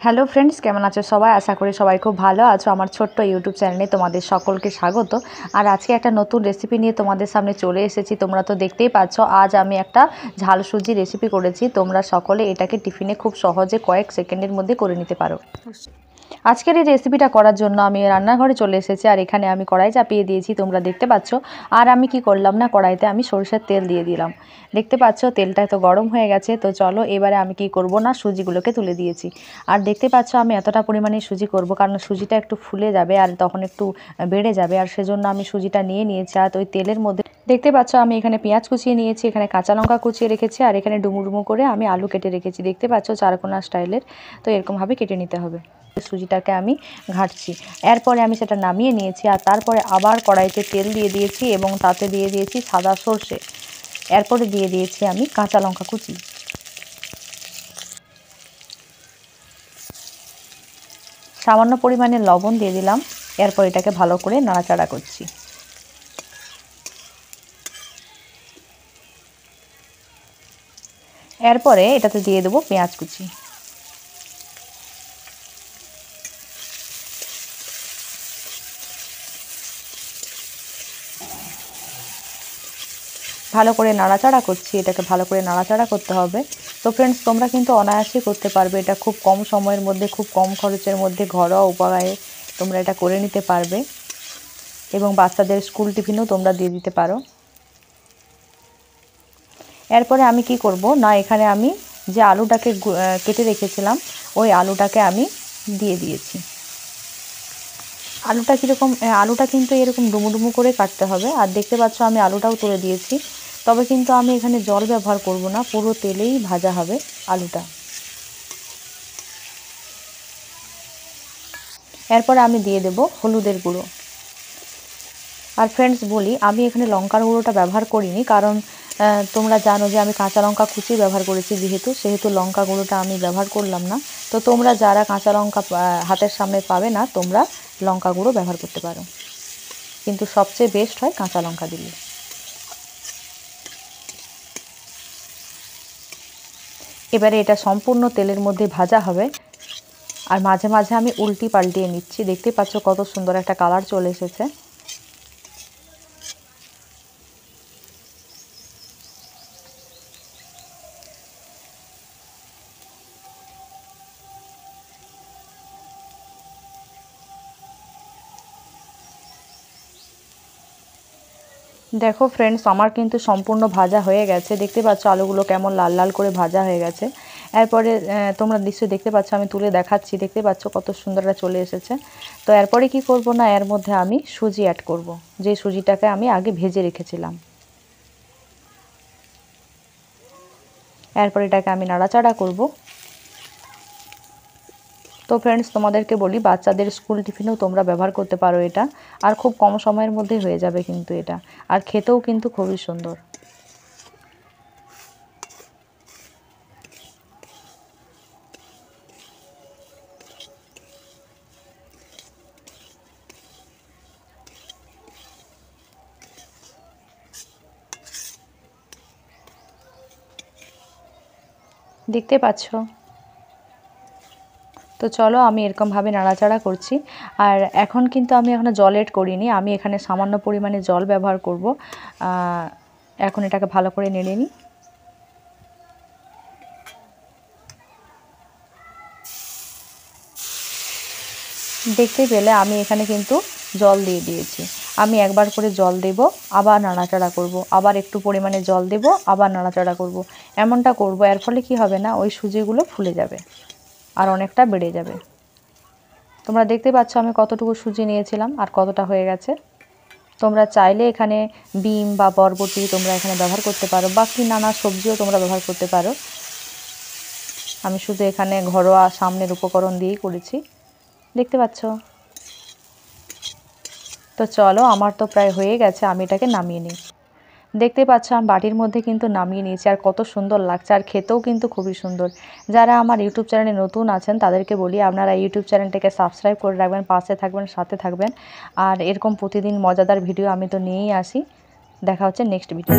Hello friends, কেমন আছো সবাই? আশা করি সবাই খুব ভালো আছো। আমার ছোট্ট ইউটিউব চ্যানেলে তোমাদের সকলকে স্বাগত। আর আজকে একটা নতুন রেসিপি নিয়ে তোমাদের সামনে চলে এসেছি। তোমরা তো দেখতেই পাচ্ছ, আজ আমি একটা ঝাল সুজি রেসিপি করেছি। তোমরা সকলে এটাকে টিফিনে খুব সহজে কয়েক সেকেন্ডের মধ্যে করে নিতে পারো। আজকের এই রেসিপিটা করার জন্য আমি রান্নাঘরে চলে এসেছি, আর এখানে আমি কড়াই চাপিয়ে দিয়েছি, তোমরা দেখতে পাচ্ছ। আর আমি কি করলাম না, কড়াইতে আমি সরষের তেল দিয়ে দিলাম। দেখতে পাচ্ছ তেলটা তো গরম হয়ে গেছে। তো চলো এবারে আমি কি করব না, সুজিগুলোকে তুলে দিয়েছি। আর দেখতে পাচ্ছ আমি এতটা পরিমাণে সুজি করব, কারণ সুজিটা একটু ফুলে যাবে আর তখন একটু বেড়ে যাবে, আর সেজন্য আমি সুজিটা নিয়ে নিয়েছি। আর ওই তেলের মধ্যে দেখতে পাচ্ছ আমি এখানে পেঁয়াজ কুচিয়ে নিয়েছি, এখানে কাঁচা লঙ্কা কুচিয়ে রেখেছি, আর এখানে ডুমু ডুমু করে আমি আলু কেটে রেখেছি। দেখতে পাচ্ছ চারকোনা স্টাইলের। তো এরকমভাবে কেটে নিতে হবে। সুজিটাকে আমি ঘাঁটছি। এরপরে আমি সেটা নামিয়ে নিয়েছি, আর তারপরে আবার কড়াইতে তেল দিয়ে দিয়েছি এবং তাতে দিয়ে দিয়েছি সাদা সর্ষে। এরপরে দিয়ে দিয়েছি আমি কাঁচা লঙ্কা কুচি। সামান্য পরিমাণে লবণ দিয়ে দিলাম। এরপর এটাকে ভালো করে নাড়াচাড়া করছি। এরপরে এটাতে দিয়ে দেবো পেঁয়াজ কুচি। ভালো করে নাড়াচাড়া করছি, এটাকে ভালো করে নাড়াচাড়া করতে হবে। তো ফ্রেন্ডস, তোমরা কিন্তু অনায়াসেই করতে পারবে এটা, খুব কম সময়ের মধ্যে, খুব কম খরচের মধ্যে, ঘরোয়া উপায়ে তোমরা এটা করে নিতে পারবে এবং বাচ্চাদের স্কুল টিফিনেও তোমরা দিয়ে দিতে পারো। এরপরে আমি কি করব না, এখানে আমি যে আলুটাকে কেটে রেখেছিলাম ওই আলুটাকে আমি দিয়ে দিয়েছি। আলুটা কীরকম, আলুটা কিন্তু এরকম ডুমু ডুমু করে কাটতে হবে। আর দেখতে পাচ্ছ আমি আলুটাও তুলে দিয়েছি। তবে কিন্তু আমি এখানে জল ব্যবহার করব না, পুরো তেলেই ভাজা হবে আলুটা। এরপরে আমি দিয়ে দেব হলুদের গুঁড়ো। আর ফ্রেন্ডস বলি, আমি এখানে লঙ্কার গুঁড়োটা ব্যবহার করিনি, কারণ তোমরা জানো যে আমি কাঁচা লঙ্কা কুচি ব্যবহার করেছি, সেহেতু লঙ্কা গুঁড়োটা আমি ব্যবহার করলাম না। তো তোমরা যারা কাঁচা লঙ্কা হাতের সামনে পাবে না, তোমরা লঙ্কা গুঁড়ো ব্যবহার করতে পারো, কিন্তু সবচেয়ে বেস্ট হয় কাঁচা লঙ্কা দিলে। এবারে এটা সম্পূর্ণ তেলের মধ্যে ভাজা হবে, আর মাঝে মাঝে আমি উল্টি পাল্টিয়ে নিচ্ছি। দেখতে পাচ্ছ কত সুন্দর একটা কালার চলে এসেছে। দেখো ফ্রেন্ডস, আমার কিন্তু সম্পূর্ণ ভাজা হয়ে গেছে। দেখতে পাচ্ছ আলুগুলো কেমন লাল লাল করে ভাজা হয়ে গেছে। এরপরে তোমরা নিশ্চয়ই দেখতে পাচ্ছ, আমি তুলে দেখাচ্ছি। দেখতে পাচ্ছ কত সুন্দরটা চলে এসেছে। তো এরপরে কি করব না, এর মধ্যে আমি সুজি অ্যাড করব, যে সুজিটাকে আমি আগে ভেজে রেখেছিলাম। এরপর এটাকে আমি নাড়াচাড়া করব। তো ফ্রেন্ডস, তোমাদেরকে বলি, বাচ্চাদের স্কুল টিফিনেও তোমরা ব্যবহার করতে পারো এটা, আর খুব কম সময়ের মধ্যে হয়ে যাবে কিন্তু এটা, আর খেতেও কিন্তু খুবই সুন্দর। দেখতে পাচ্ছ। তো চলো আমি এরকমভাবে নাড়াচাড়া করছি। আর এখন কিন্তু আমি এখনো জল এড করিনি, আমি এখানে সামান্য পরিমাণে জল ব্যবহার করব। এখন এটাকে ভালো করে নেড়ে নিই। দেখতে পেলে আমি এখানে কিন্তু জল দিয়ে দিয়েছি। আমি একবার করে জল দেব, আবার নাড়াচাড়া করব, আবার একটু পরিমাণে জল দেব, আবার নাড়াচাড়া করব। এমনটা করব, এর ফলে কি হবে না, ওই সুজিগুলো ফুলে যাবে আর অনেকটা বেড়ে যাবে। তোমরা দেখতে পাচ্ছ আমি কতটুকু সুজি নিয়েছিলাম আর কতটা হয়ে গেছে। তোমরা চাইলে এখানে ডিম বা বরবটি তোমরা এখানে ব্যবহার করতে পারো, বাকি নানা সবজিও তোমরা ব্যবহার করতে পারো। আমি শুধু এখানে ঘরোয়া সামনের উপকরণ দিয়েই করেছি, দেখতে পাচ্ছ। তো চলো, আমার তো প্রায় হয়ে গেছে, আমি এটাকে নামিয়ে নিই। দেখতে পাচ্ছ আমি বাটির মধ্যে কিন্তু নামিয়ে নিয়েছি, আর কত সুন্দর লাগছে, আর খেতেও কিন্তু খুবই সুন্দর। যারা আমার ইউটিউব চ্যানেলে নতুন আছেন তাদেরকে বলি, আপনারা ইউটিউব চ্যানেলটাকে সাবস্ক্রাইব করে রাখবেন, পাশে থাকবেন, সাথে থাকবেন। আর এরকম প্রতিদিন মজাদার ভিডিও আমি তো নিয়েই আসি। দেখা হচ্ছে নেক্সট ভিডিও।